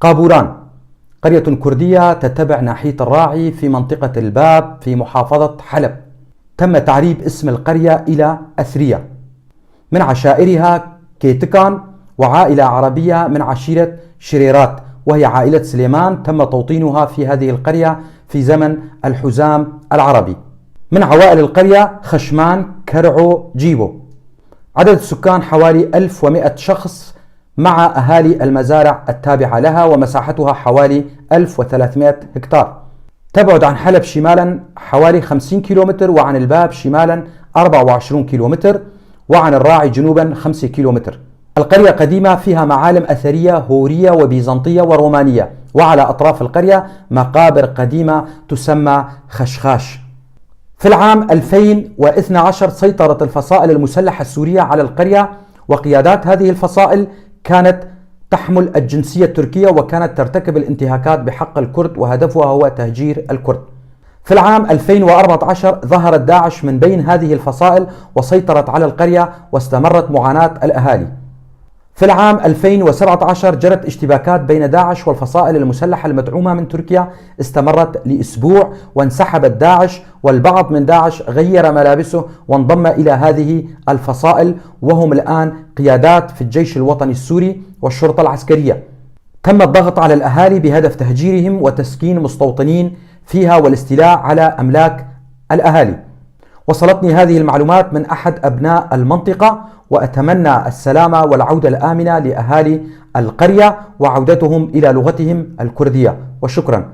قابوران قرية كردية تتبع ناحية الراعي في منطقة الباب في محافظة حلب. تم تعريب اسم القرية إلى أثرية من عشائرها كيتكان، وعائلة عربية من عشيرة شريرات وهي عائلة سليمان تم توطينها في هذه القرية في زمن الحزام العربي. من عوائل القرية خشمان، كرعو، جيبو. عدد السكان حوالي 1100 شخص مع أهالي المزارع التابعة لها، ومساحتها حوالي 1300 هكتار. تبعد عن حلب شمالا حوالي 50 كيلومتر، وعن الباب شمالا 24 كيلومتر، وعن الراعي جنوبا 5 كيلومتر. القرية قديمة، فيها معالم أثرية هورية وبيزنطية ورومانية، وعلى أطراف القرية مقابر قديمة تسمى خشخاش. في العام 2012 سيطرت الفصائل المسلحة السورية على القرية، وقيادات هذه الفصائل كانت تحمل الجنسية التركية، وكانت ترتكب الانتهاكات بحق الكرد، وهدفها هو تهجير الكرد. في العام 2014 ظهرت داعش من بين هذه الفصائل وسيطرت على القرية، واستمرت معاناة الأهالي. في العام 2017 جرت اشتباكات بين داعش والفصائل المسلحة المدعومة من تركيا، استمرت لأسبوع، وانسحبت داعش، والبعض من داعش غير ملابسه وانضم إلى هذه الفصائل، وهم الآن قيادات في الجيش الوطني السوري والشرطة العسكرية. تم الضغط على الأهالي بهدف تهجيرهم وتسكين مستوطنين فيها والاستيلاء على أملاك الأهالي. وصلتني هذه المعلومات من أحد أبناء المنطقة، وأتمنى السلامة والعودة الآمنة لأهالي القرية وعودتهم إلى لغتهم الكردية، وشكرا.